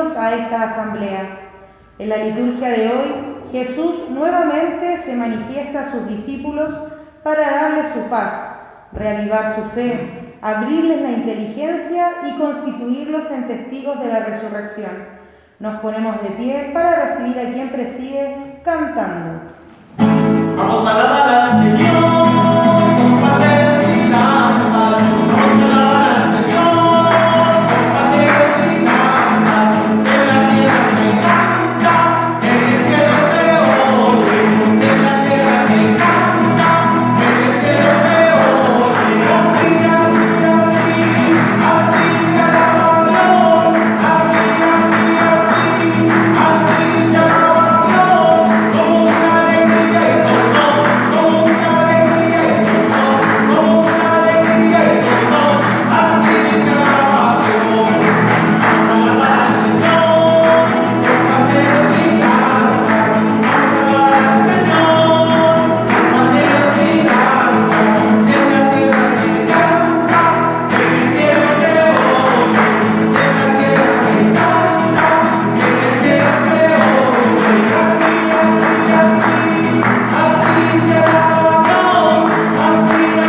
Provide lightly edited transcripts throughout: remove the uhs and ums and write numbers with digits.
Bienvenidos a esta asamblea. En la liturgia de hoy, Jesús nuevamente se manifiesta a sus discípulos para darles su paz, reavivar su fe, abrirles la inteligencia y constituirlos en testigos de la resurrección. Nos ponemos de pie para recibir a quien preside cantando. Vamos a alabar al Señor con panderos y danzas. Vamos a alabar al Señor con panderos y danzas. En la tierra se canta, en el cielo se oye. En la tierra se canta, en el cielo se oye. Así, así, así, así se alaba Dios. Así, así, así, así se alaba Dios. Con mucha alegría y gozo, con mucha alegría y gozo, con mucha alegría y gozo. Así se alaba Dios. Vamos a alabar al Señor con panderos y danzas. Vamos a alabar al Señor con panderos y danzas. En la tierra se canta, en el cielo se oye. En la tierra se canta, en el cielo se oye. Así, así, así se alaba Dios. Así,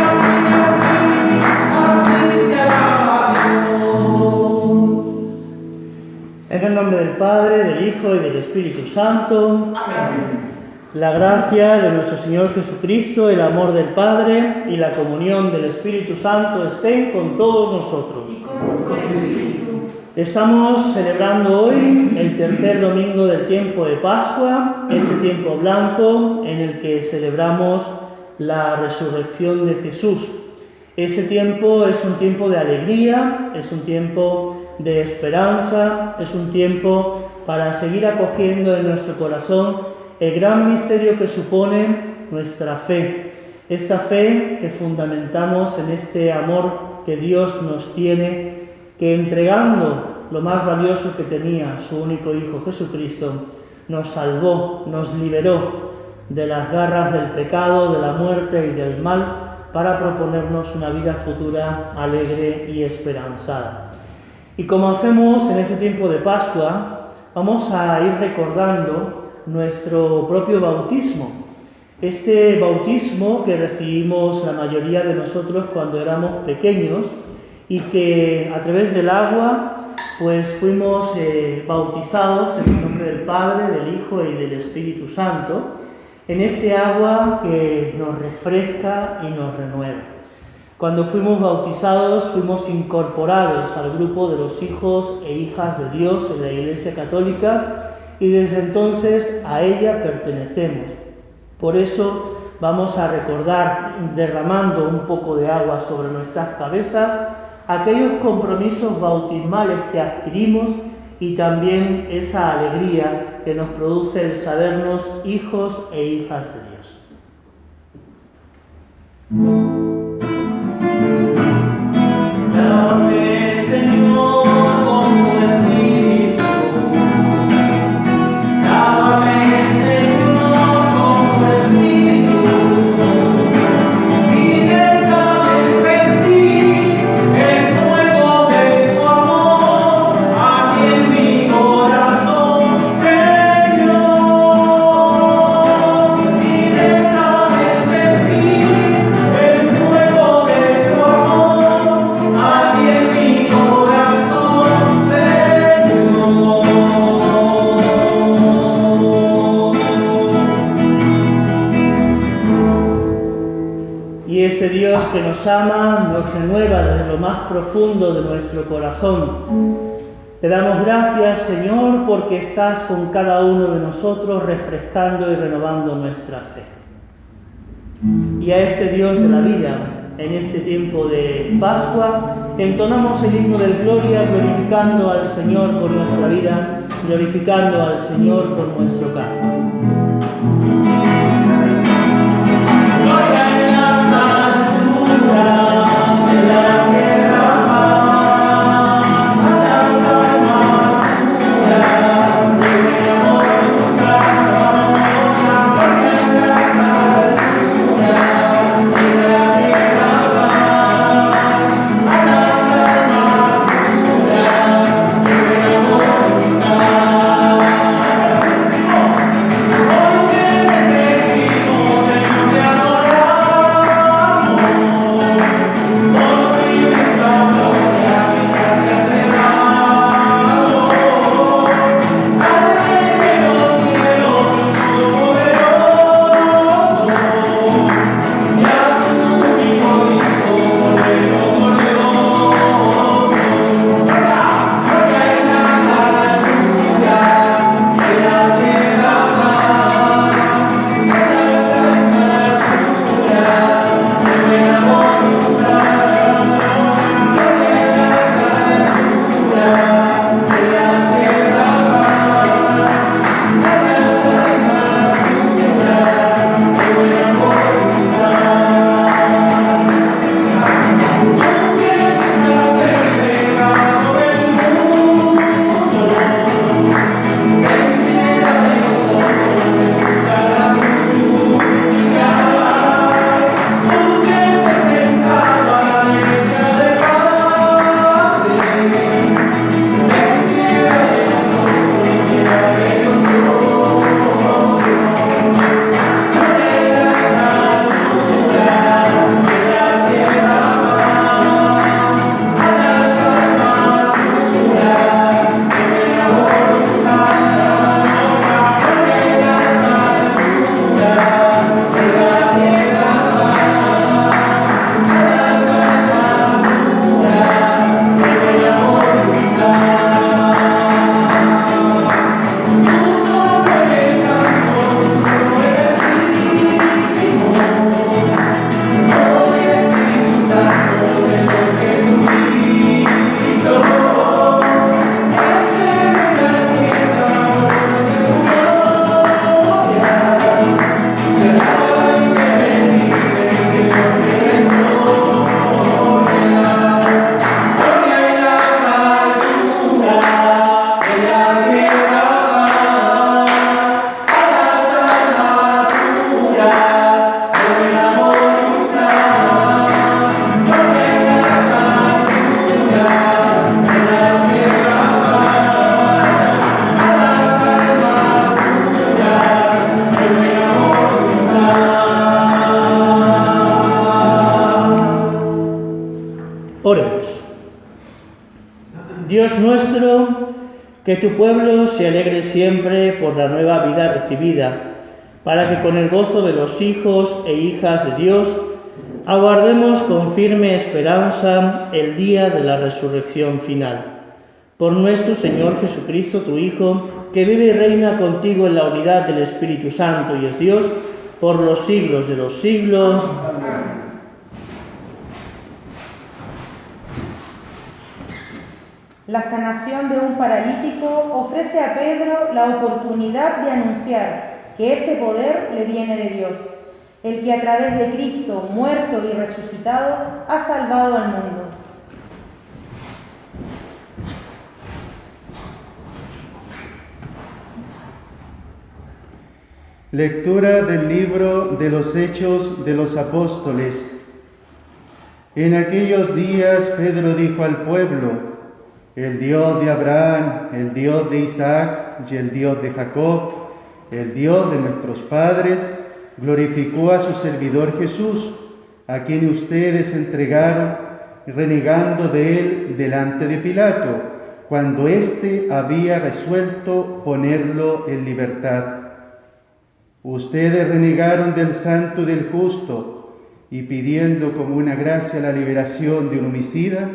así se alaba Dios. En el nombre del Padre, del Hijo y del Espíritu Santo. Amén. La gracia de nuestro Señor Jesucristo, el amor del Padre y la comunión del Espíritu Santo estén con todos nosotros. Estamos celebrando hoy el tercer domingo del tiempo de Pascua, ese tiempo blanco en el que celebramos la resurrección de Jesús. Ese tiempo es un tiempo de alegría, es un tiempo de esperanza, es un tiempo para seguir acogiendo en nuestro corazón el gran misterio que supone nuestra fe. Esta fe que fundamentamos en este amor que Dios nos tiene, que entregando lo más valioso que tenía, su único Hijo Jesucristo, nos salvó, nos liberó de las garras del pecado, de la muerte y del mal, para proponernos una vida futura alegre y esperanzada. Y como hacemos en ese tiempo de Pascua, vamos a ir recordando nuestro propio bautismo. Este bautismo que recibimos la mayoría de nosotros cuando éramos pequeños y que a través del agua pues fuimos bautizados en el nombre del Padre, del Hijo y del Espíritu Santo, en este agua que nos refresca y nos renueva. Cuando fuimos bautizados, fuimos incorporados al grupo de los hijos e hijas de Dios en la Iglesia Católica y desde entonces a ella pertenecemos. Por eso vamos a recordar, derramando un poco de agua sobre nuestras cabezas, aquellos compromisos bautismales que adquirimos y también esa alegría que nos produce el sabernos hijos e hijas de Dios. Dame, Señor, con tu Espíritu. Dame, Señor, con tu Espíritu. Y déjame sentir el fuego de tu amor aquí en mi corazón, Señor. Y déjame sentir el fuego de tu amor aquí en mi corazón, Señor. Y este Dios que nos ama nos renueva desde lo más profundo de nuestro corazón. Te damos gracias, Señor, porque estás con cada uno de nosotros refrescando y renovando nuestra fe. Y a este Dios de la vida, en este tiempo de Pascua, entonamos el himno del Gloria, glorificando al Señor por nuestra vida, glorificando al Señor por nuestro canto. Gloria en las alturas, en la tierra paz, a las almas puras, de amor tu gloria en las alturas, en la tierra paz, a las almas puras, de amor tu Dios nuestro, que tu pueblo se alegre siempre por la nueva vida recibida, para que con el gozo de los hijos e hijas de Dios aguardemos con firme esperanza el día de la resurrección final. Por nuestro Señor Jesucristo, tu Hijo, que vive y reina contigo en la unidad del Espíritu Santo y es Dios, por los siglos de los siglos. La sanación de un paralítico ofrece a Pedro la oportunidad de anunciar que ese poder le viene de Dios, el que a través de Cristo, muerto y resucitado, ha salvado al mundo. Lectura del libro de los Hechos de los Apóstoles. En aquellos días Pedro dijo al pueblo: el Dios de Abraham, el Dios de Isaac y el Dios de Jacob, el Dios de nuestros padres, glorificó a su servidor Jesús, a quien ustedes entregaron, renegando de él delante de Pilato, cuando éste había resuelto ponerlo en libertad. Ustedes renegaron del santo y del justo, y pidiendo como una gracia la liberación de un homicida,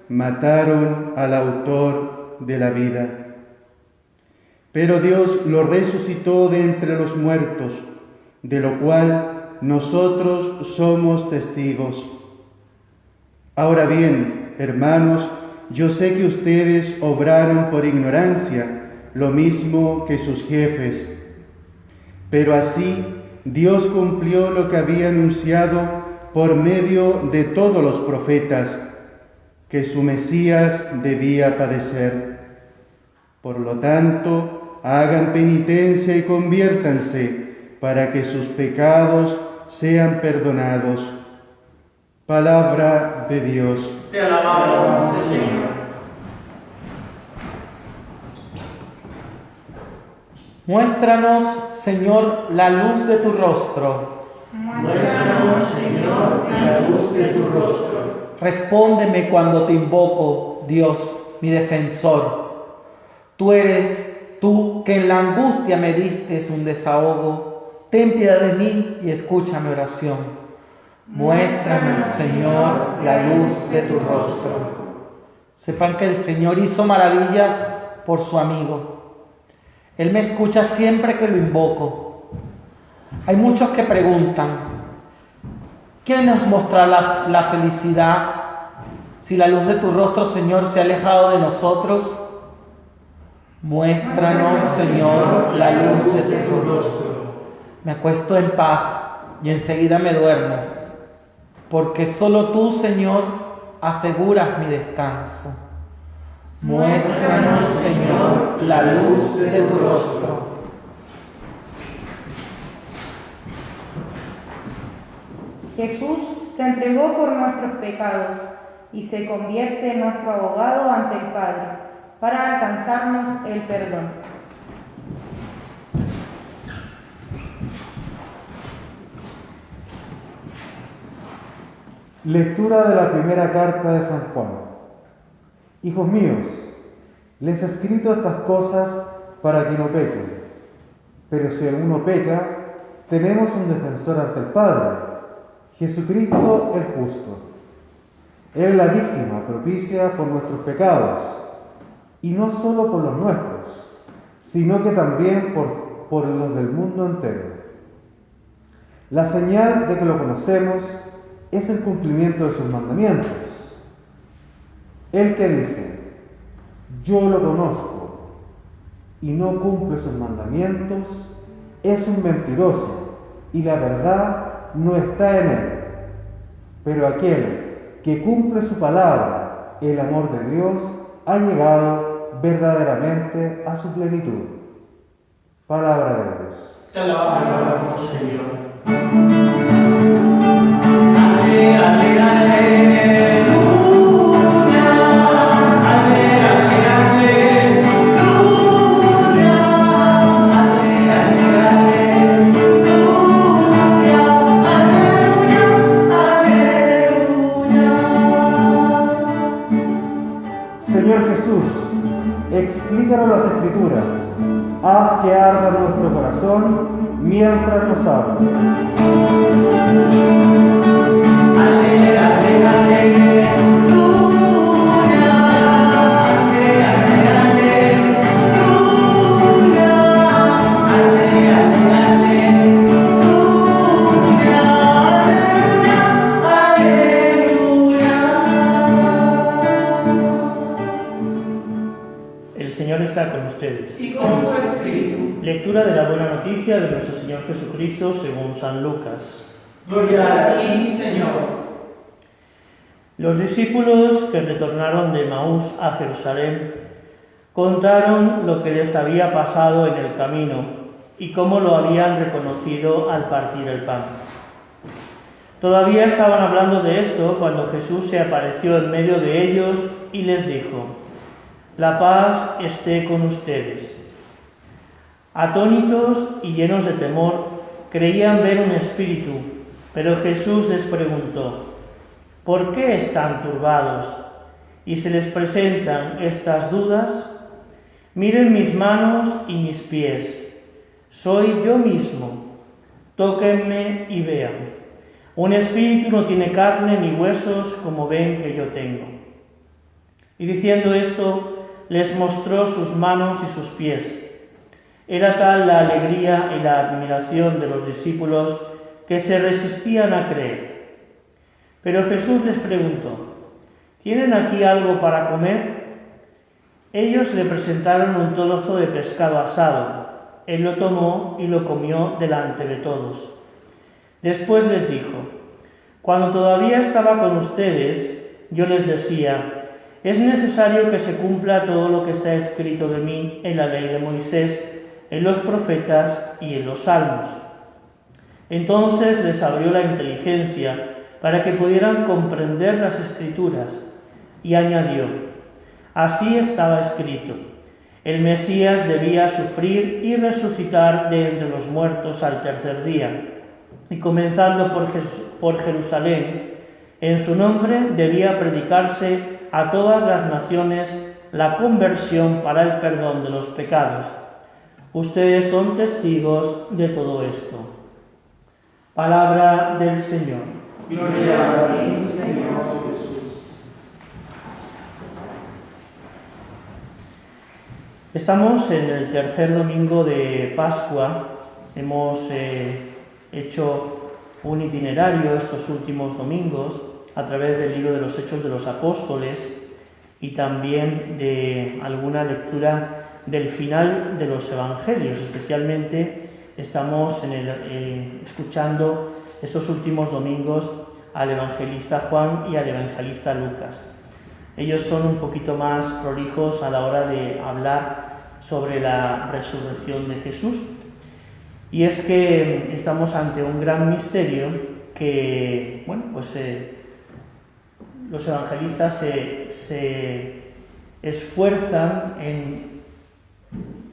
mataron al autor de la vida. Pero Dios lo resucitó de entre los muertos, de lo cual nosotros somos testigos. Ahora bien, hermanos, yo sé que ustedes obraron por ignorancia, lo mismo que sus jefes. Pero así Dios cumplió lo que había anunciado por medio de todos los profetas, que su Mesías debía padecer. Por lo tanto, hagan penitencia y conviértanse para que sus pecados sean perdonados. Palabra de Dios. Te alabamos, Señor. Muéstranos, Señor, la luz de tu rostro. Muéstranos, Señor, la luz de tu rostro. Respóndeme cuando te invoco, Dios, mi defensor. Tú eres tú que en la angustia me diste un desahogo. Ten piedad de mí y escucha mi oración. Muéstranos, Señor, la luz de tu rostro. Sepan que el Señor hizo maravillas por su amigo. Él me escucha siempre que lo invoco. Hay muchos que preguntan: ¿quién nos mostrará la felicidad si la luz de tu rostro, Señor, se ha alejado de nosotros? Muéstranos, Señor, la luz de tu rostro. Me acuesto en paz y enseguida me duermo, porque solo tú, Señor, aseguras mi descanso. Muéstranos, Señor, la luz de tu rostro. Jesús se entregó por nuestros pecados y se convierte en nuestro abogado ante el Padre para alcanzarnos el perdón. Lectura de la primera carta de San Juan. Hijos míos, les he escrito estas cosas para que no pequen. Pero si alguno peca, tenemos un defensor ante el Padre, Jesucristo el justo. Él es la víctima propicia por nuestros pecados, y no solo por los nuestros, sino que también por los del mundo entero. La señal de que lo conocemos es el cumplimiento de sus mandamientos. El que dice: yo lo conozco, y no cumple sus mandamientos, es un mentiroso, y la verdad no está en él. Pero aquel que cumple su palabra, el amor de Dios, ha llegado verdaderamente a su plenitud. Palabra de Dios. Te alabamos, Señor. Señor Jesús, que arda nuestro corazón mientras nos hablas. Ale, ale, ale, aleluya, ale, ale, aleluya, ale, ale, aleluya, aleluya. El Señor está con ustedes. Y con tu espíritu. Lectura de la buena noticia de nuestro Señor Jesucristo según San Lucas. Gloria a ti, Señor. Los discípulos que retornaron de Emaús a Jerusalén contaron lo que les había pasado en el camino y cómo lo habían reconocido al partir el pan. Todavía estaban hablando de esto cuando Jesús se apareció en medio de ellos y les dijo: «La paz esté con ustedes». Atónitos y llenos de temor, creían ver un espíritu, pero Jesús les preguntó: ¿por qué están turbados? ¿Y se les presentan estas dudas? Miren mis manos y mis pies. Soy yo mismo. Tóquenme y vean. Un espíritu no tiene carne ni huesos como ven que yo tengo. Y diciendo esto, les mostró sus manos y sus pies. Era tal la alegría y la admiración de los discípulos que se resistían a creer. Pero Jesús les preguntó: ¿tienen aquí algo para comer? Ellos le presentaron un trozo de pescado asado. Él lo tomó y lo comió delante de todos. Después les dijo: cuando todavía estaba con ustedes, yo les decía: es necesario que se cumpla todo lo que está escrito de mí en la ley de Moisés, en los profetas y en los salmos. Entonces les abrió la inteligencia para que pudieran comprender las Escrituras, y añadió: así estaba escrito, el Mesías debía sufrir y resucitar de entre los muertos al tercer día, y comenzando por Jerusalén, en su nombre debía predicarse a todas las naciones la conversión para el perdón de los pecados. Ustedes son testigos de todo esto. Palabra del Señor. Gloria a ti, Señor Jesús. Estamos en el tercer domingo de Pascua. Hemos hecho un itinerario estos últimos domingos a través del libro de los Hechos de los Apóstoles y también de alguna lectura del final de los Evangelios. Especialmente estamos escuchando estos últimos domingos al evangelista Juan y al evangelista Lucas. Ellos son un poquito más prolijos a la hora de hablar sobre la resurrección de Jesús. Y es que estamos ante un gran misterio que, los evangelistas se esfuerzan en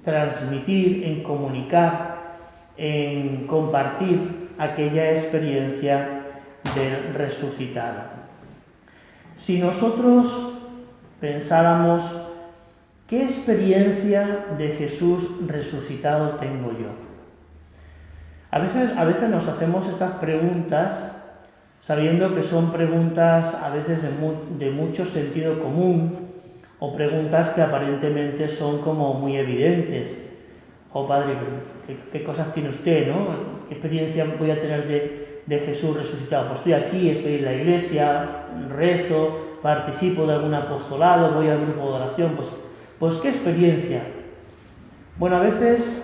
transmitir, en comunicar, en compartir aquella experiencia del resucitado. Si nosotros pensáramos: ¿qué experiencia de Jesús resucitado tengo yo? A veces nos hacemos estas preguntas sabiendo que son preguntas a veces de mucho sentido común, o preguntas que aparentemente son como muy evidentes. Oh Padre, ¿qué cosas tiene usted, no? ¿Qué experiencia voy a tener de Jesús resucitado? Pues estoy aquí, estoy en la iglesia, rezo, participo de algún apostolado, voy al grupo de oración. Pues ¿qué experiencia? Bueno, a veces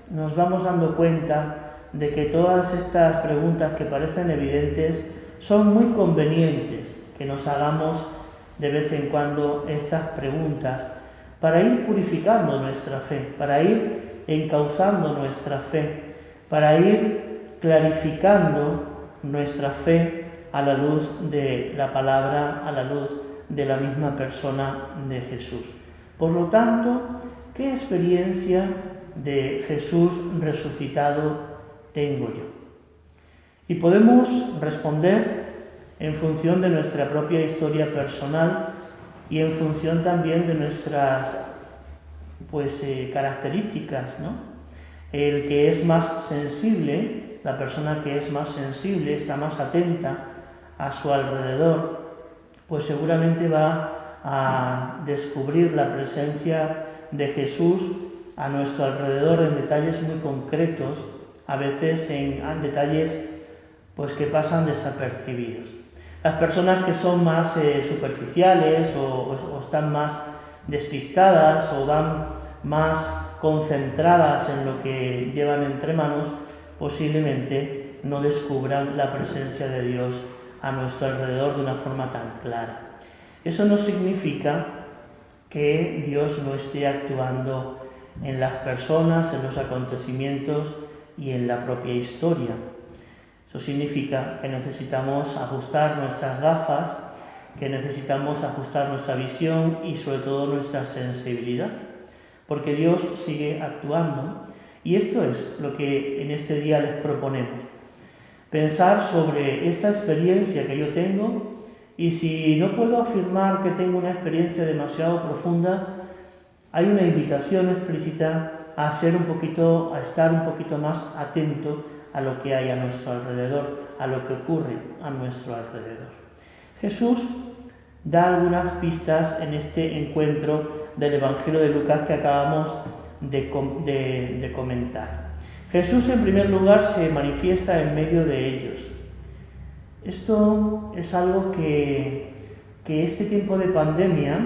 nos vamos dando cuenta de que todas estas preguntas que parecen evidentes son muy convenientes que nos hagamos de vez en cuando estas preguntas para ir purificando nuestra fe, para ir encauzando nuestra fe, para ir clarificando nuestra fe a la luz de la palabra, a la luz de la misma persona de Jesús. Por lo tanto, ¿qué experiencia de Jesús resucitado tengo yo? Y podemos responder en función de nuestra propia historia personal y en función también de nuestras características, ¿no? El que es más sensible, la persona que es más sensible, está más atenta a su alrededor, pues seguramente va a descubrir la presencia de Jesús a nuestro alrededor en detalles muy concretos, a veces en detalles pues que pasan desapercibidos. Las personas que son más superficiales o están más despistadas o van más concentradas en lo que llevan entre manos, posiblemente no descubran la presencia de Dios a nuestro alrededor de una forma tan clara. Eso no significa que Dios no esté actuando en las personas, en los acontecimientos y en la propia historia. Eso significa que necesitamos ajustar nuestras gafas, que necesitamos ajustar nuestra visión y sobre todo nuestra sensibilidad, porque Dios sigue actuando y esto es lo que en este día les proponemos. Pensar sobre esta experiencia que yo tengo y si no puedo afirmar que tengo una experiencia demasiado profunda, hay una invitación explícita a estar un poquito más atento a lo que hay a nuestro alrededor, a lo que ocurre a nuestro alrededor. Jesús da algunas pistas en este encuentro del Evangelio de Lucas que acabamos de comentar. Jesús, en primer lugar, se manifiesta en medio de ellos. Esto es algo que este tiempo de pandemia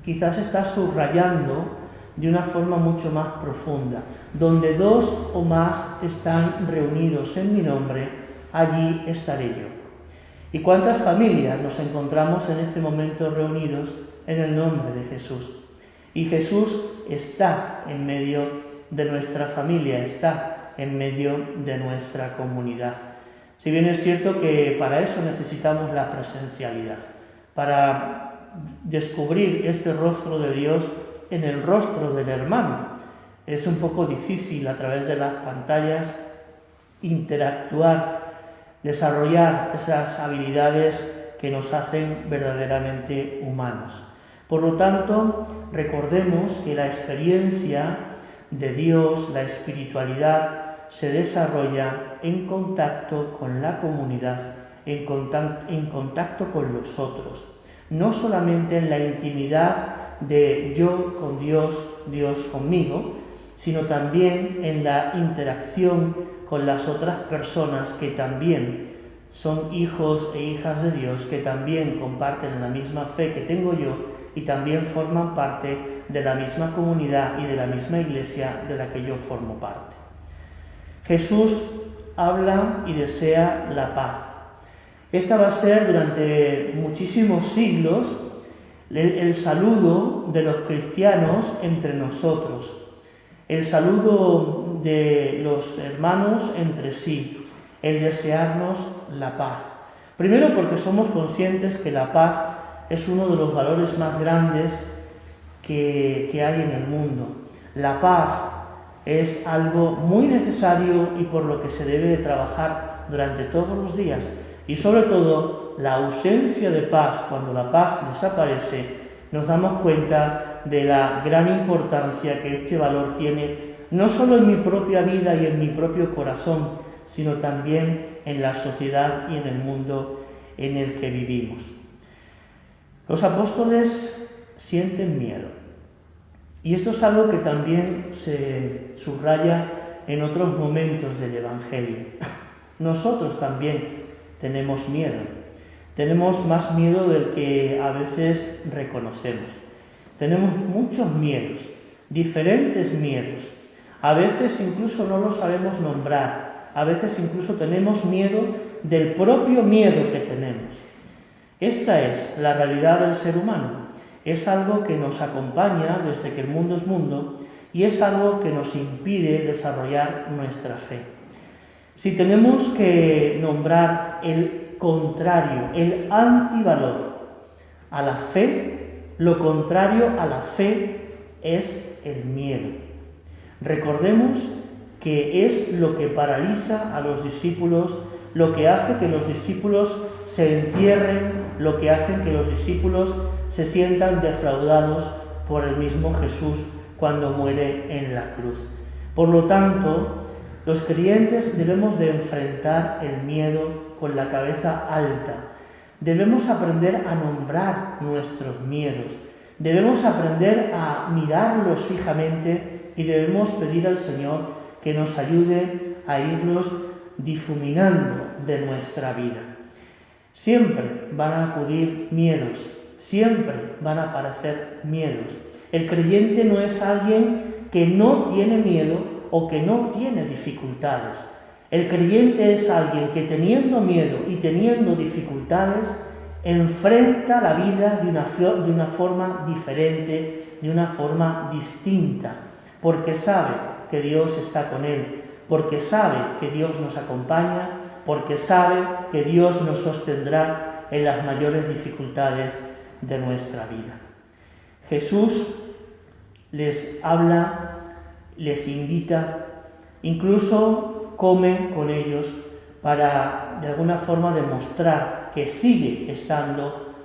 quizás está subrayando de una forma mucho más profunda. Donde dos o más están reunidos en mi nombre, allí estaré yo. ¿Y cuántas familias nos encontramos en este momento reunidos en el nombre de Jesús? Y Jesús está en medio de nuestra familia, está en medio de nuestra comunidad. Si bien es cierto que para eso necesitamos la presencialidad, para descubrir este rostro de Dios en el rostro del hermano. Es un poco difícil a través de las pantallas interactuar, desarrollar esas habilidades que nos hacen verdaderamente humanos. Por lo tanto, recordemos que la experiencia de Dios, la espiritualidad, se desarrolla en contacto con la comunidad, en contacto con los otros. No solamente en la intimidad de yo con Dios, Dios conmigo, sino también en la interacción con las otras personas que también son hijos e hijas de Dios, que también comparten la misma fe que tengo yo y también forman parte de la misma comunidad y de la misma iglesia de la que yo formo parte. Jesús habla y desea la paz. Esta va a ser durante muchísimos siglos el saludo de los cristianos entre nosotros, el saludo de los hermanos entre sí, el desearnos la paz. Primero porque somos conscientes que la paz es uno de los valores más grandes que hay en el mundo. La paz es algo muy necesario y por lo que se debe de trabajar durante todos los días. Y sobre todo, la ausencia de paz, cuando la paz desaparece, nos damos cuenta de la gran importancia que este valor tiene, no solo en mi propia vida y en mi propio corazón, sino también en la sociedad y en el mundo en el que vivimos. Los apóstoles sienten miedo. Y esto es algo que también se subraya en otros momentos del Evangelio. Nosotros también tenemos miedo. Tenemos más miedo del que a veces reconocemos. Tenemos muchos miedos, diferentes miedos. A veces incluso no los sabemos nombrar. A veces incluso tenemos miedo del propio miedo que tenemos. Esta es la realidad del ser humano. Es algo que nos acompaña desde que el mundo es mundo y es algo que nos impide desarrollar nuestra fe. Si tenemos que nombrar el contrario, el antivalor a la fe, lo contrario a la fe es el miedo. Recordemos que es lo que paraliza a los discípulos, lo que hace que los discípulos se encierren, lo que hace que los discípulos se sientan defraudados por el mismo Jesús cuando muere en la cruz. Por lo tanto, los creyentes debemos de enfrentar el miedo con la cabeza alta. Debemos aprender a nombrar nuestros miedos. Debemos aprender a mirarlos fijamente y debemos pedir al Señor que nos ayude a irlos difuminando de nuestra vida. Siempre van a acudir miedos, siempre van a aparecer miedos. El creyente no es alguien que no tiene miedo o que no tiene dificultades. El creyente es alguien que teniendo miedo y teniendo dificultades enfrenta la vida de una forma diferente, de una forma distinta, porque sabe que Dios está con él, porque sabe que Dios nos acompaña, porque sabe que Dios nos sostendrá en las mayores dificultades de nuestra vida. Jesús les habla, les invita, incluso come con ellos para de alguna forma demostrar que sigue estando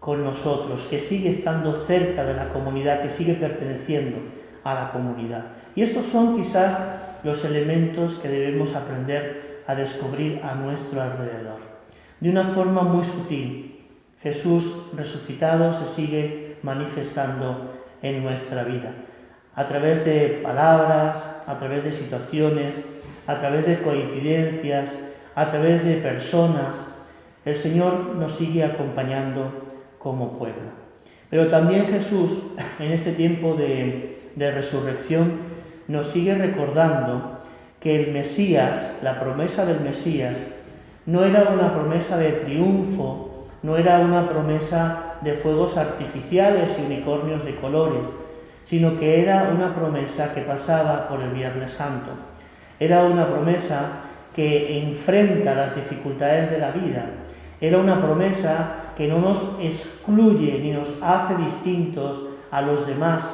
con nosotros, que sigue estando cerca de la comunidad, que sigue perteneciendo a la comunidad. Y estos son quizás los elementos que debemos aprender a descubrir a nuestro alrededor. De una forma muy sutil, Jesús resucitado se sigue manifestando en nuestra vida, a través de palabras, a través de situaciones, a través de coincidencias, a través de personas. El Señor nos sigue acompañando como pueblo. Pero también Jesús, en este tiempo de resurrección, nos sigue recordando que el Mesías, la promesa del Mesías, no era una promesa de triunfo, no era una promesa de fuegos artificiales y unicornios de colores, sino que era una promesa que pasaba por el Viernes Santo. Era una promesa que enfrenta las dificultades de la vida. Era una promesa que no nos excluye ni nos hace distintos a los demás.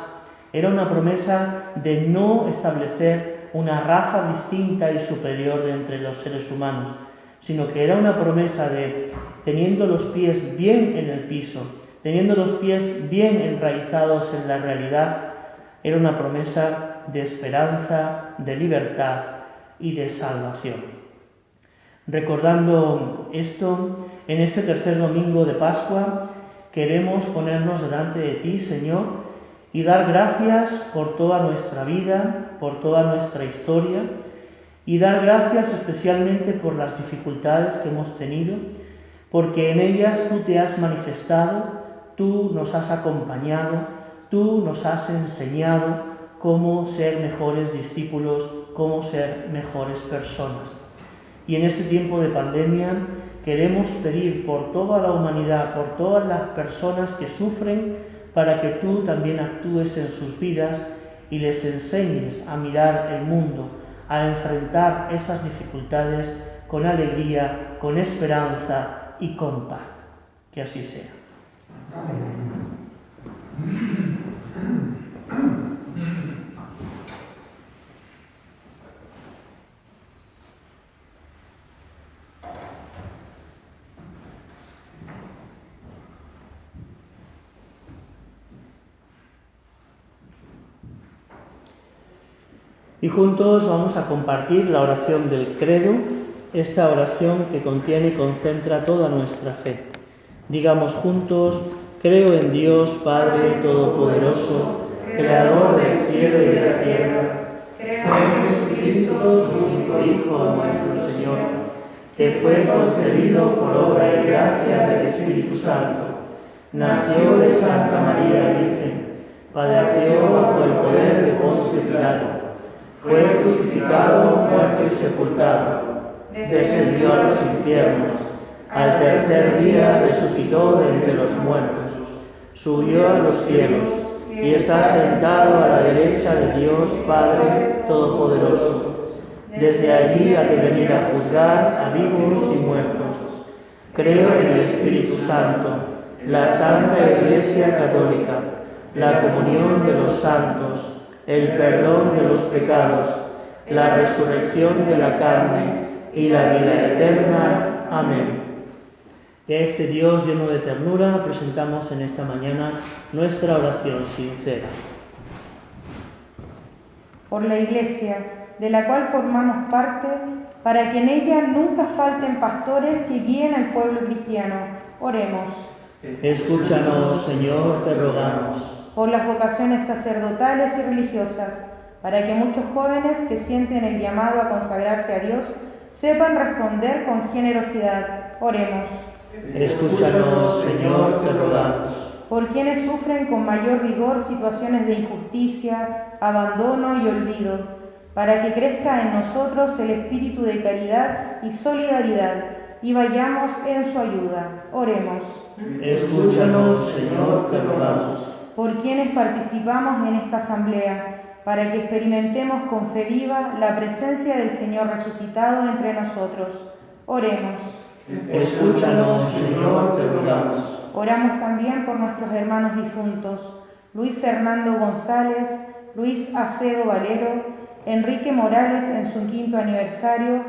Era una promesa de no establecer una raza distinta y superior de entre los seres humanos, sino que era una promesa de, teniendo los pies bien en el piso, teniendo los pies bien enraizados en la realidad, era una promesa de esperanza, de libertad y de salvación. Recordando esto, en este tercer domingo de Pascua, queremos ponernos delante de ti, Señor, y dar gracias por toda nuestra vida, por toda nuestra historia, y dar gracias especialmente por las dificultades que hemos tenido, porque en ellas tú te has manifestado, tú nos has acompañado, tú nos has enseñado cómo ser mejores discípulos, cómo ser mejores personas. Y en este tiempo de pandemia queremos pedir por toda la humanidad, por todas las personas que sufren, para que tú también actúes en sus vidas y les enseñes a mirar el mundo, a enfrentar esas dificultades con alegría, con esperanza y con paz. Que así sea. Amén. Y juntos vamos a compartir la oración del credo, esta oración que contiene y concentra toda nuestra fe. Digamos juntos: creo en Dios Padre Todopoderoso, Creador del cielo y de la tierra. Creo en Jesucristo, su único Hijo, nuestro Señor, que fue concebido por obra y gracia del Espíritu Santo. Nació de Santa María Virgen, padeció bajo el poder de Poncio Pilato. Fue crucificado, muerto y sepultado, descendió a los infiernos, al tercer día resucitó de entre los muertos, subió a los cielos y está sentado a la derecha de Dios Padre Todopoderoso. Desde allí ha de venir a juzgar a vivos y muertos. Creo en el Espíritu Santo, la Santa Iglesia Católica, la comunión de los santos, el perdón de los pecados, la resurrección de la carne y la vida eterna. Amén. Y a este Dios lleno de ternura presentamos en esta mañana nuestra oración sincera. por la Iglesia, de la cual formamos parte, para que en ella nunca falten pastores que guíen al pueblo cristiano. Oremos. Escúchanos, Señor, te rogamos. Por las vocaciones sacerdotales y religiosas, para que muchos jóvenes que sienten el llamado a consagrarse a Dios sepan responder con generosidad. Oremos. Escúchanos, Señor, te rogamos. Por quienes sufren con mayor vigor situaciones de injusticia, abandono y olvido, para que crezca en nosotros el espíritu de caridad y solidaridad y vayamos en su ayuda. Oremos. Escúchanos, Señor, te rogamos. Por quienes participamos en esta asamblea, para que experimentemos con fe viva la presencia del Señor resucitado entre nosotros. Oremos. Escúchanos, Señor, te rogamos. Oramos también por nuestros hermanos difuntos, Luis Fernando González, Luis Acedo Valero, Enrique Morales en su 5º aniversario,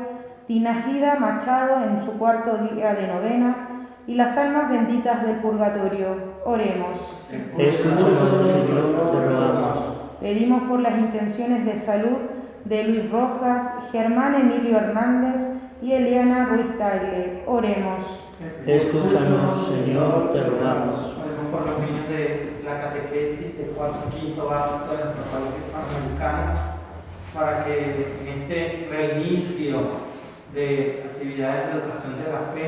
Tinajida Machado en su 4º día de novena, y las almas benditas del purgatorio. Oremos. Escúchanos, Señor, te rogamos. Pedimos por las intenciones de salud de Luis Rojas, Germán Emilio Hernández y Eliana Ruiz Tagle. Oremos. Escúchanos, Señor, te rogamos. Oremos por los niños de la catequesis de 4º y 5º básico de nuestro país hispanoamericano, para que en este reinicio de actividades de educación de la fe,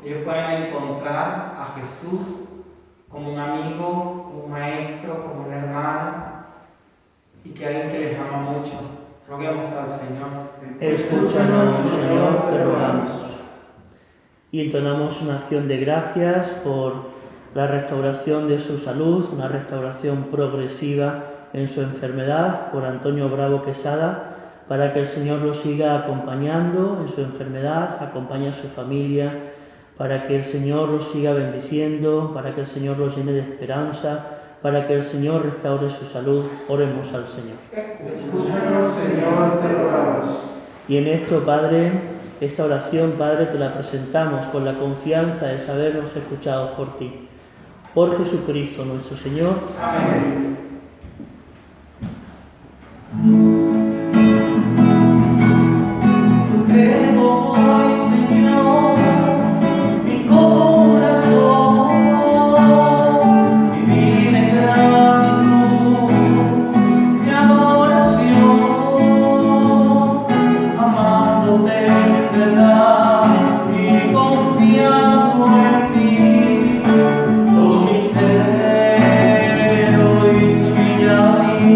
ellos puedan encontrar a Jesús como un amigo, como un maestro, como un hermano, y que alguien que les ama mucho. Roguemos al Señor. Escúchanos, Señor, te rogamos. Y entonamos una acción de gracias por la restauración de su salud, una restauración progresiva en su enfermedad, por Antonio Bravo Quesada, para que el Señor lo siga acompañando en su enfermedad, acompañe a su familia, para que el Señor los siga bendiciendo, para que el Señor los llene de esperanza, para que el Señor restaure su salud. Oremos al Señor. Escúchanos, Señor, te rogamos. Y en esto, Padre, esta oración, Padre, te la presentamos con la confianza de sabernos escuchados por ti. Por Jesucristo nuestro Señor. Amén. Entrego hoy, Señor, mi corazón, mi vida en gratitud, mi adoración, amándote en verdad y confiando en ti. Todo mi ser hoy se humilla a ti.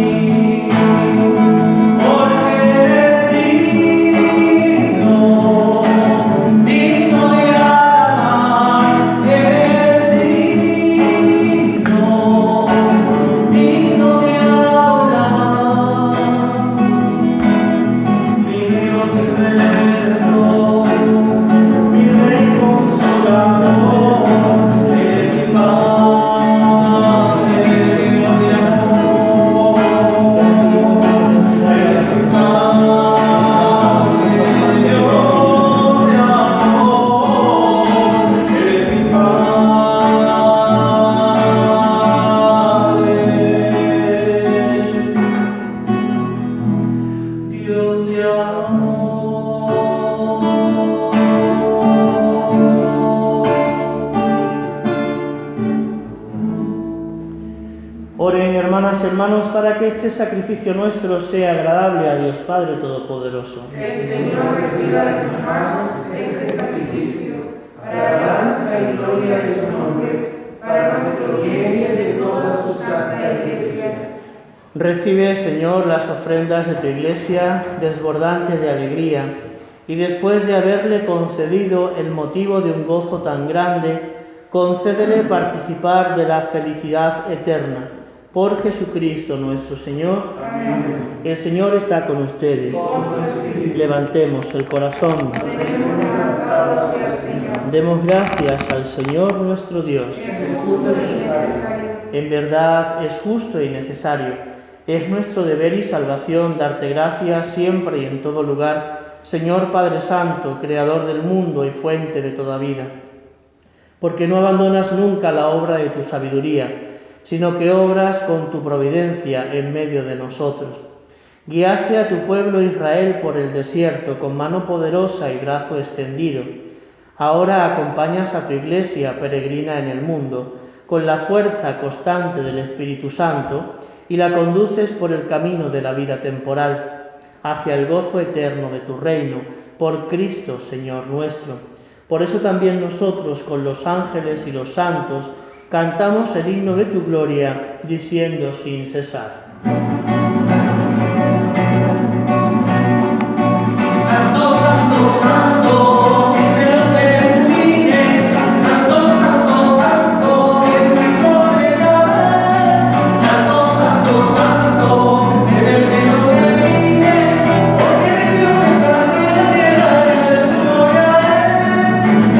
Oren, hermanas y hermanos, para que este sacrificio nuestro sea agradable a Dios Padre Todopoderoso. El Señor reciba de tus manos este sacrificio, para alabanza y gloria de su nombre, para nuestro bien y el de toda su santa Iglesia. Recibe, Señor, las ofrendas de tu Iglesia, desbordantes de alegría, y después de haberle concedido el motivo de un gozo tan grande, concédele participar de la felicidad eterna. Por Jesucristo nuestro Señor. Amén. El Señor está con ustedes. Levantemos el corazón. Tenemos levantado hacia el Señor. Demos gracias al Señor nuestro Dios. Es justo y necesario. En verdad es justo y necesario. Es nuestro deber y salvación darte gracias siempre y en todo lugar, Señor Padre Santo, Creador del mundo y fuente de toda vida. Porque no abandonas nunca la obra de tu sabiduría, sino que obras con tu providencia en medio de nosotros. Guiaste a tu pueblo Israel por el desierto con mano poderosa y brazo extendido. Ahora acompañas a tu Iglesia peregrina en el mundo con la fuerza constante del Espíritu Santo y la conduces por el camino de la vida temporal, hacia el gozo eterno de tu reino, por Cristo, Señor nuestro. Por eso también nosotros, con los ángeles y los santos, cantamos el himno de tu gloria, diciendo sin cesar. Santo, santo, santo, que se nos ilumine. Santo, santo, santo, que es mi gloria. Santo, santo, santo, es el que nos redime. Porque mi Dios es santo en la tierra, y de su gloria es.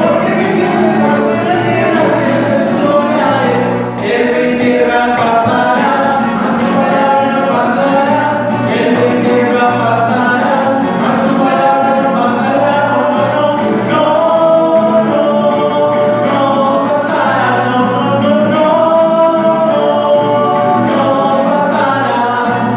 Porque mi Dios es santo en la tierra, y de su gloria es. Cielo y tierra pasará, mas tu palabra no pasará. Cielo y tierra pasará, mas tu palabra no pasará. No pasará.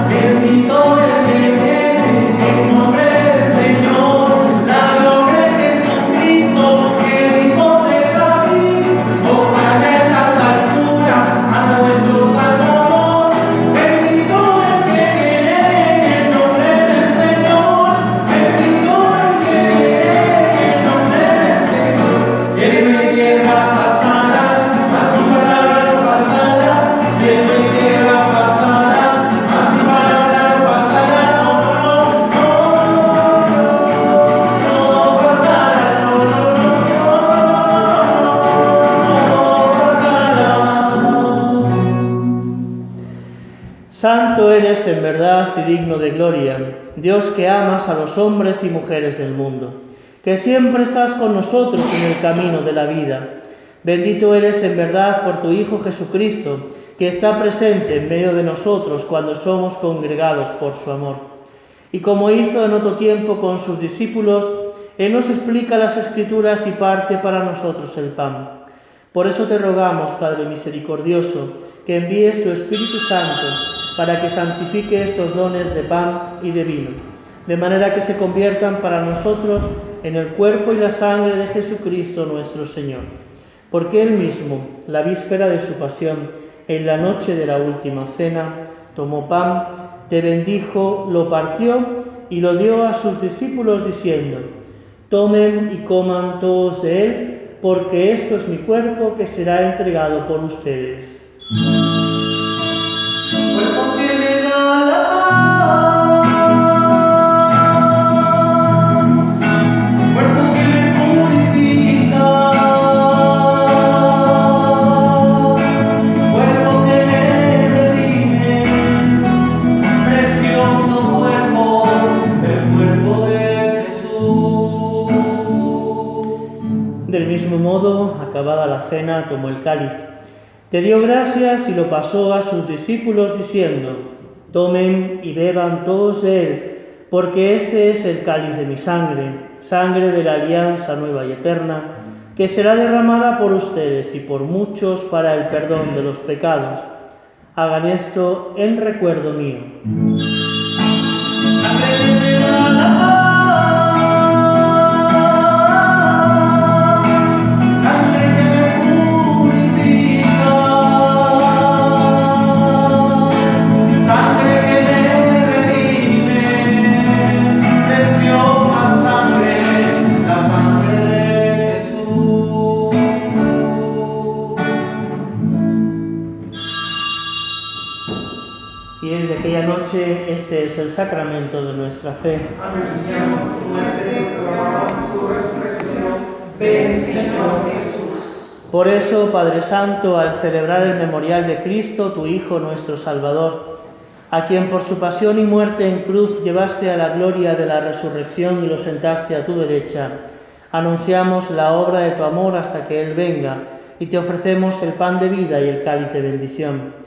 Bendito el que viene en nombre del Señor. La gloria de Jesucristo, el Hijo de David. Hosana en las alturas a nuestro Salvador. Bendito el que viene en nombre del Señor. Bendito el que viene en nombre del Señor. Cielo y tierra pasará, mas tu palabra no pasará. Cielo y tierra pasará, mas tu palabra no pasará. No pasará, no pasará. Santo eres en verdad y digno de gloria, Dios que amas a los hombres y mujeres del mundo, que siempre estás con nosotros en el camino de la vida. Bendito eres en verdad por tu Hijo Jesucristo, que está presente en medio de nosotros cuando somos congregados por su amor. Y como hizo en otro tiempo con sus discípulos, Él nos explica las Escrituras y parte para nosotros el pan. Por eso te rogamos, Padre misericordioso, que envíes tu Espíritu Santo para que santifique estos dones de pan y de vino, de manera que se conviertan para nosotros en el cuerpo y la sangre de Jesucristo nuestro Señor. Porque Él mismo, la víspera de su pasión, en la noche de la última cena, tomó pan, te bendijo, lo partió y lo dio a sus discípulos diciendo: tomen y coman todos de él, porque esto es mi cuerpo que será entregado por ustedes. Cuerpo que me da la paz, cuerpo que me purifica, cuerpo que me redime, precioso cuerpo, el cuerpo de Jesús. Del mismo modo, acabada la cena, tomó el cáliz. Te dio gracias y lo pasó a sus discípulos diciendo: tomen y beban todos de él, porque este es el cáliz de mi sangre, sangre de la alianza nueva y eterna, que será derramada por ustedes y por muchos para el perdón de los pecados. Hagan esto en recuerdo mío. Sangre que me da la paz, sangre que me purifica, sangre que me redime, preciosa sangre, la sangre de Jesús. Y desde aquella noche este es el sacramento de nuestra fe. Anunciamos tu muerte, proclamamos tu resurrección. Ven, Señor Jesús. Por eso, Padre Santo, al celebrar el memorial de Cristo, tu Hijo nuestro Salvador, a quien por su pasión y muerte en cruz llevaste a la gloria de la resurrección y lo sentaste a tu derecha, anunciamos la obra de tu amor hasta que Él venga, y te ofrecemos el pan de vida y el cáliz de bendición.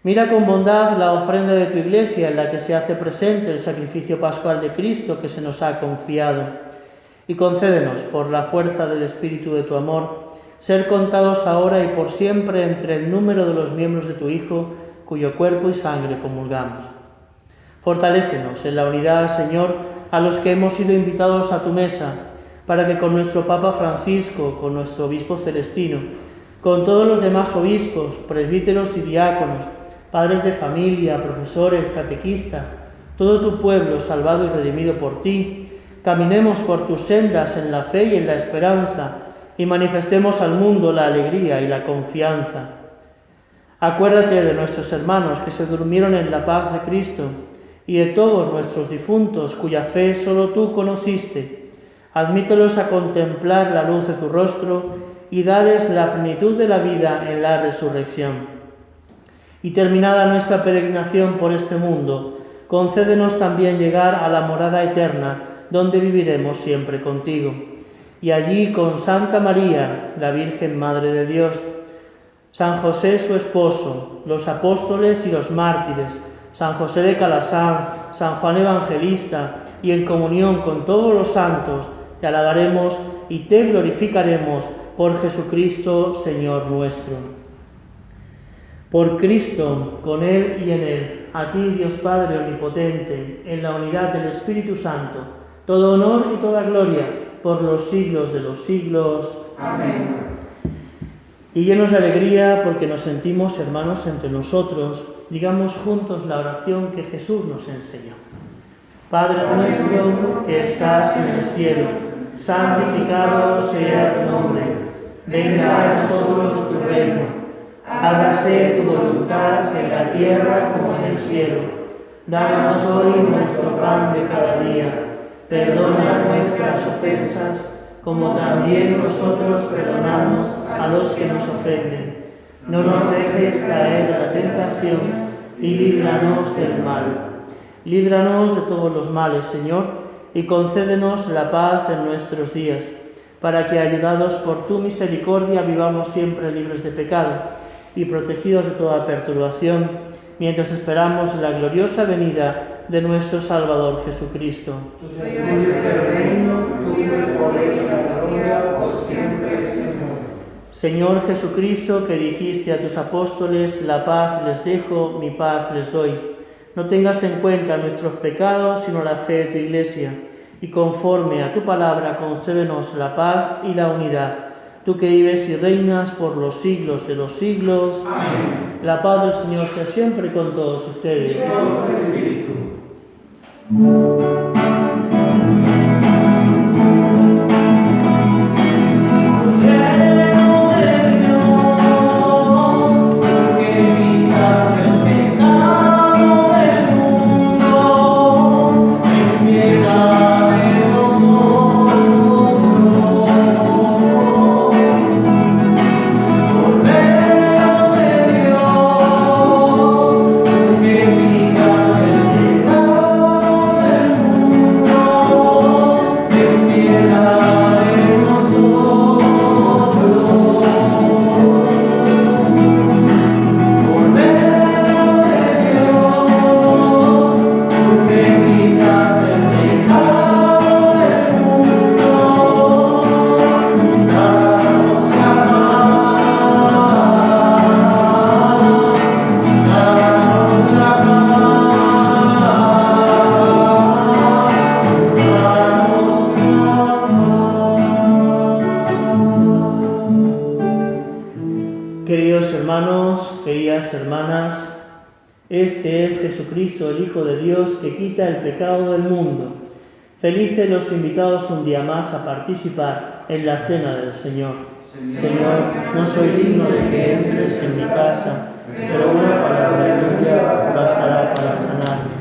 Mira con bondad la ofrenda de tu Iglesia en la que se hace presente el sacrificio pascual de Cristo que se nos ha confiado, y concédenos, por la fuerza del Espíritu de tu amor, ser contados ahora y por siempre entre el número de los miembros de tu Hijo, cuyo cuerpo y sangre comulgamos. Fortalécenos en la unidad, Señor, a los que hemos sido invitados a tu mesa, para que con nuestro Papa Francisco, con nuestro Obispo Celestino, con todos los demás obispos, presbíteros y diáconos, padres de familia, profesores, catequistas, todo tu pueblo salvado y redimido por ti, caminemos por tus sendas en la fe y en la esperanza y manifestemos al mundo la alegría y la confianza. Acuérdate de nuestros hermanos que se durmieron en la paz de Cristo y de todos nuestros difuntos cuya fe solo tú conociste. Admítelos a contemplar la luz de tu rostro y dales la plenitud de la vida en la resurrección. Y terminada nuestra peregrinación por este mundo, concédenos también llegar a la morada eterna, donde viviremos siempre contigo. Y allí con Santa María, la Virgen Madre de Dios, San José su esposo, los apóstoles y los mártires, San José de Calasán, San Juan Evangelista, y en comunión con todos los santos, te alabaremos y te glorificaremos por Jesucristo, Señor nuestro. Por Cristo, con Él y en Él, a ti, Dios Padre Omnipotente, en la unidad del Espíritu Santo, todo honor y toda gloria por los siglos de los siglos. Amén. Y llenos de alegría porque nos sentimos hermanos entre nosotros, digamos juntos la oración que Jesús nos enseñó. Padre nuestro que estás en el cielo, santificado sea tu nombre. Venga a nosotros tu reino. Hágase tu voluntad en la tierra como en el cielo. Danos hoy nuestro pan de cada día. Perdona nuestras ofensas, como también nosotros perdonamos a los que nos ofenden. No nos dejes caer en la tentación y líbranos del mal. Líbranos de todos los males, Señor, y concédenos la paz en nuestros días, para que, ayudados por tu misericordia, vivamos siempre libres de pecado y protegidos de toda perturbación, mientras esperamos la gloriosa venida de nuestro Salvador Jesucristo. Tuyo es el reino, tuyo el poder y la gloria por siempre, Señor. Señor Jesucristo, que dijiste a tus apóstoles, la paz les dejo, mi paz les doy. No tengas en cuenta nuestros pecados, sino la fe de tu Iglesia, y conforme a tu palabra concédenos la paz y la unidad. Tú que vives y reinas por los siglos de los siglos. Amén. La paz del Señor sea siempre con todos ustedes. Queridos hermanos, queridas hermanas, este es Jesucristo, el Hijo de Dios, que quita el pecado del mundo. Felices los invitados un día más a participar en la cena del Señor. Señor, no soy digno de que entres en mi casa, pero una palabra tuya bastará para sanarme.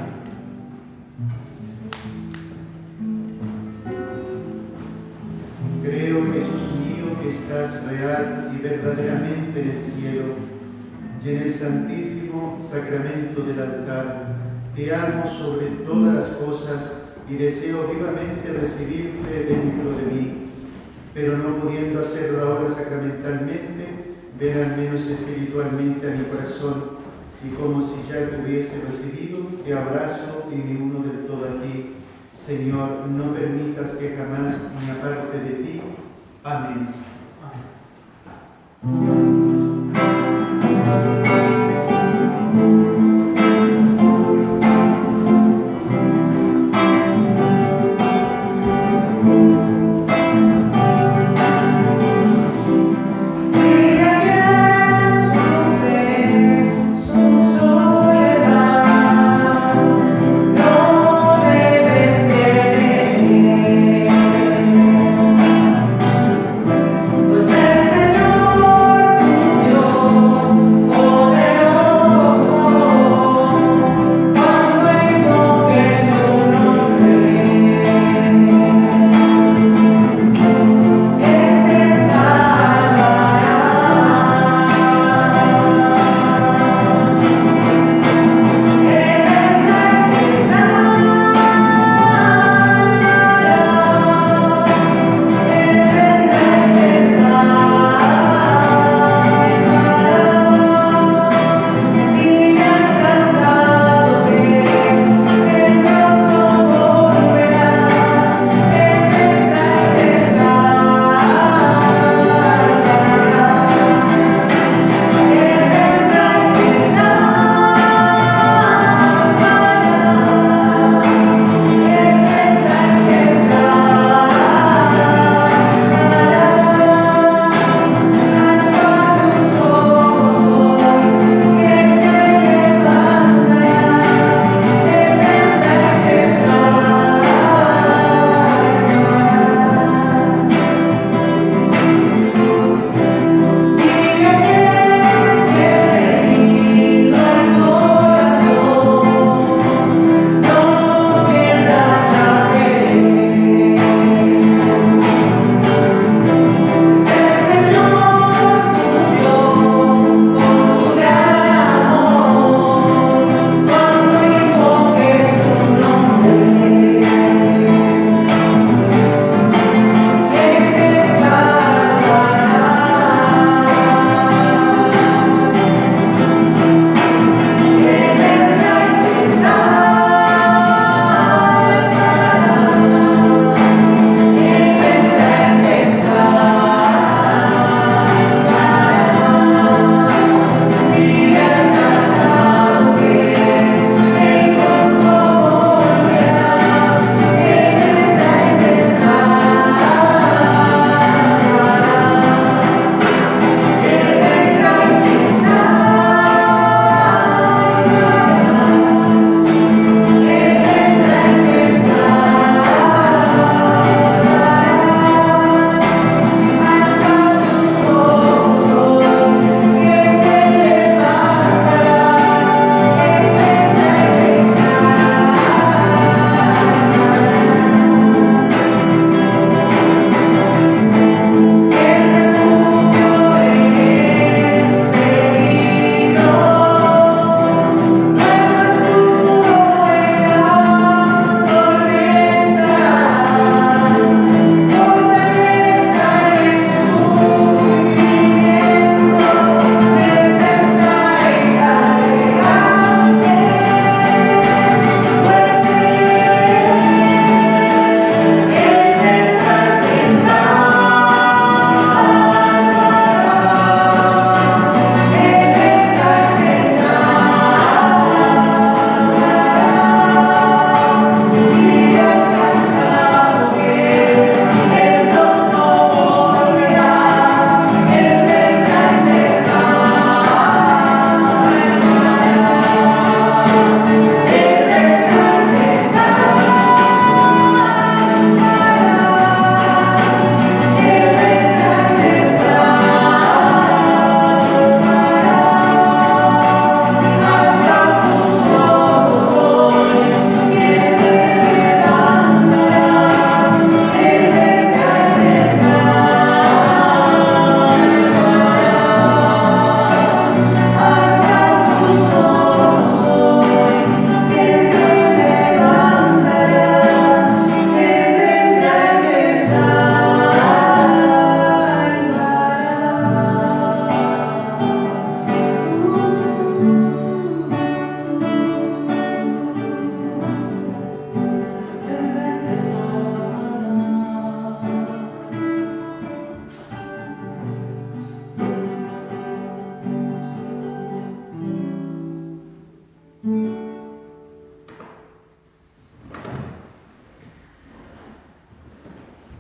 Creo, Jesús mío, que estás real y verdaderamente en el cielo y en el santísimo sacramento del altar. Te amo sobre todas las cosas y deseo vivamente recibirte dentro de mí, pero no pudiendo hacerlo ahora sacramentalmente, ven al menos espiritualmente a mi corazón, y como si ya te hubiese recibido, te abrazo y me uno del todo a ti. Señor, no permitas que jamás me aparte de ti. Amén.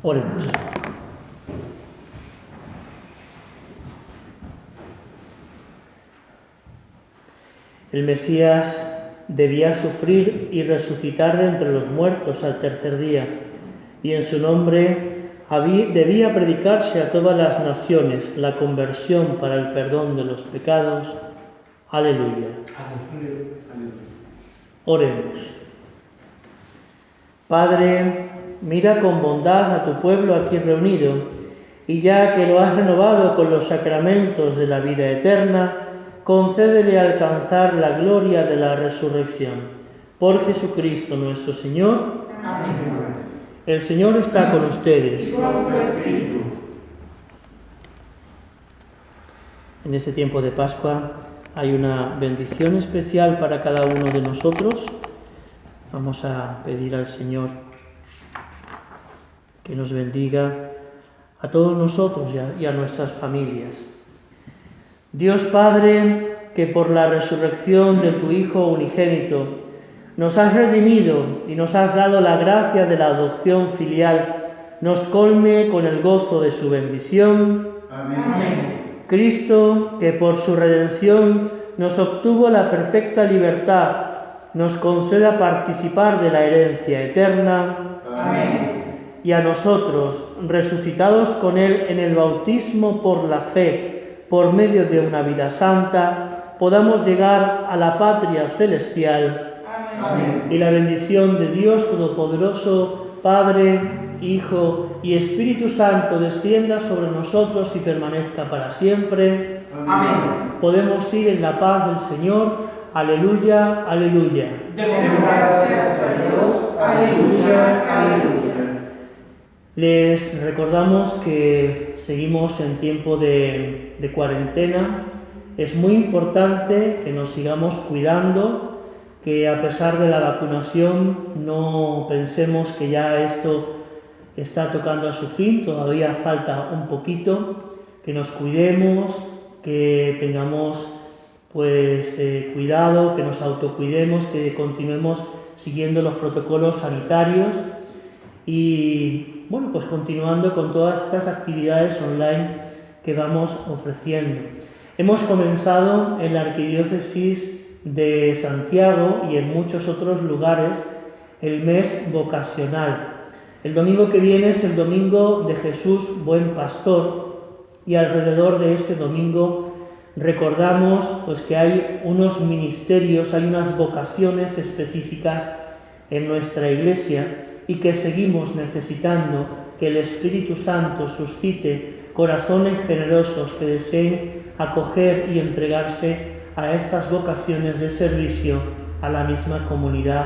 Oremos. El Mesías debía sufrir y resucitar de entre los muertos al tercer día, y en su nombre debía predicarse a todas las naciones la conversión para el perdón de los pecados. Aleluya. Oremos. Padre, mira con bondad a tu pueblo aquí reunido, y ya que lo has renovado con los sacramentos de la vida eterna, concédele alcanzar la gloria de la resurrección. Por Jesucristo nuestro Señor. Amén. El Señor está con ustedes. En este tiempo de Pascua hay una bendición especial para cada uno de nosotros. Vamos a pedir al Señor que nos bendiga a todos nosotros y a nuestras familias. Dios Padre, que por la resurrección de tu Hijo unigénito nos has redimido y nos has dado la gracia de la adopción filial, nos colme con el gozo de su bendición. Amén. Cristo, que por su redención nos obtuvo la perfecta libertad, nos conceda participar de la herencia eterna. Amén. Y a nosotros, resucitados con Él en el bautismo por la fe, por medio de una vida santa, podamos llegar a la patria celestial. Amén. Y la bendición de Dios Todopoderoso, Padre, Hijo y Espíritu Santo descienda sobre nosotros y permanezca para siempre. Amén. Podemos ir en la paz del Señor. Aleluya, aleluya. Demos gracias a Dios. Aleluya, aleluya. Les recordamos que seguimos en tiempo de cuarentena. Es muy importante que nos sigamos cuidando, que a pesar de la vacunación no pensemos que ya esto está tocando a su fin, todavía falta un poquito, que nos cuidemos, que tengamos cuidado, que nos autocuidemos, que continuemos siguiendo los protocolos sanitarios y continuando con todas estas actividades online que vamos ofreciendo. Hemos comenzado en la Arquidiócesis de Santiago y en muchos otros lugares el mes vocacional. El domingo que viene es el domingo de Jesús Buen Pastor y alrededor de este domingo recordamos que hay unos ministerios, hay unas vocaciones específicas en nuestra Iglesia y que seguimos necesitando que el Espíritu Santo suscite corazones generosos que deseen acoger y entregarse a estas vocaciones de servicio a la misma comunidad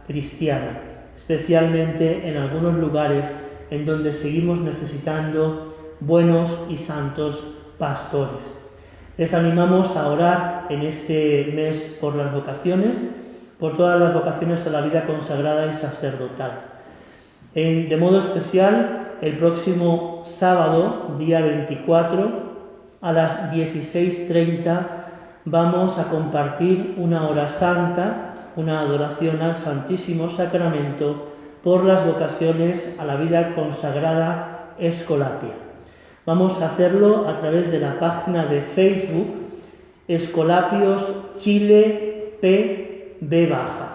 cristiana, especialmente en algunos lugares en donde seguimos necesitando buenos y santos pastores. Les animamos a orar en este mes por las vocaciones, por todas las vocaciones a la vida consagrada y sacerdotal. De modo especial, el próximo sábado, día 24, a las 16:30, vamos a compartir una hora santa, una adoración al Santísimo Sacramento por las vocaciones a la vida consagrada Escolapia. Vamos a hacerlo a través de la página de Facebook Escolapios Chile PB Baja.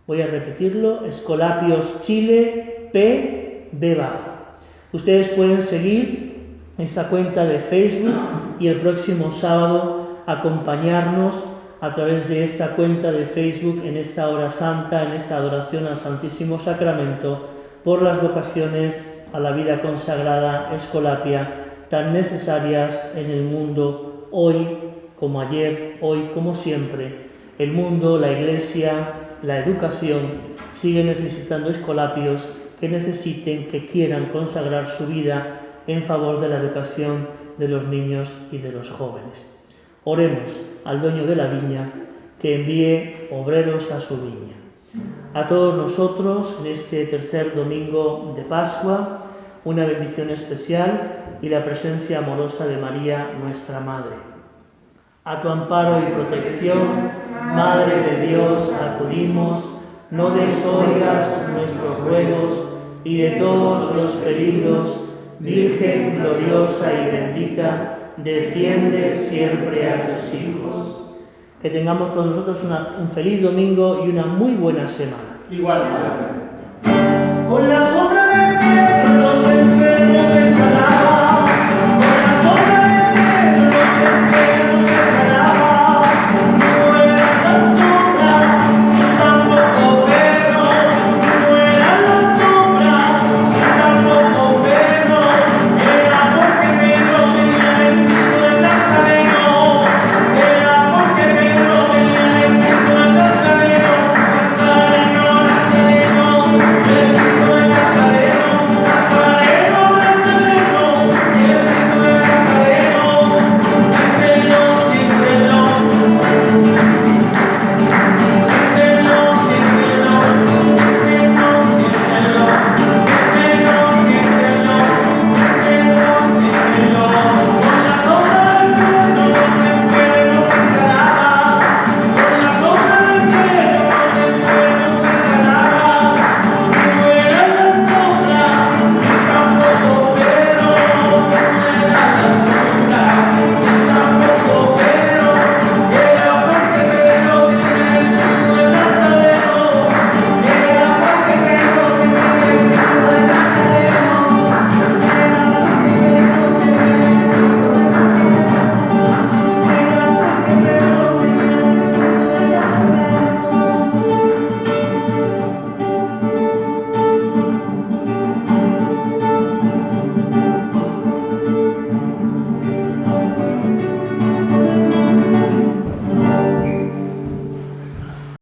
Voy a repetirlo, Escolapios Chile PB Baja. Ustedes pueden seguir esta cuenta de Facebook y el próximo sábado acompañarnos a través de esta cuenta de Facebook en esta hora santa, en esta adoración al Santísimo Sacramento por las vocaciones a la vida consagrada Escolapia tan necesarias en el mundo hoy como ayer, hoy como siempre. El mundo, la Iglesia, la educación sigue necesitando escolapios que necesiten, que quieran consagrar su vida en favor de la educación de los niños y de los jóvenes. Oremos al dueño de la viña que envíe obreros a su viña. A todos nosotros en este tercer domingo de Pascua, una bendición especial y la presencia amorosa de María, nuestra Madre. A tu amparo y protección, Madre de Dios, acudimos, no desoigas nuestros ruegos, y de todos los peligros, Virgen gloriosa y bendita, defiende siempre a tus hijos. Que tengamos todos nosotros un feliz domingo y una muy buena semana. Igual. Con la sombra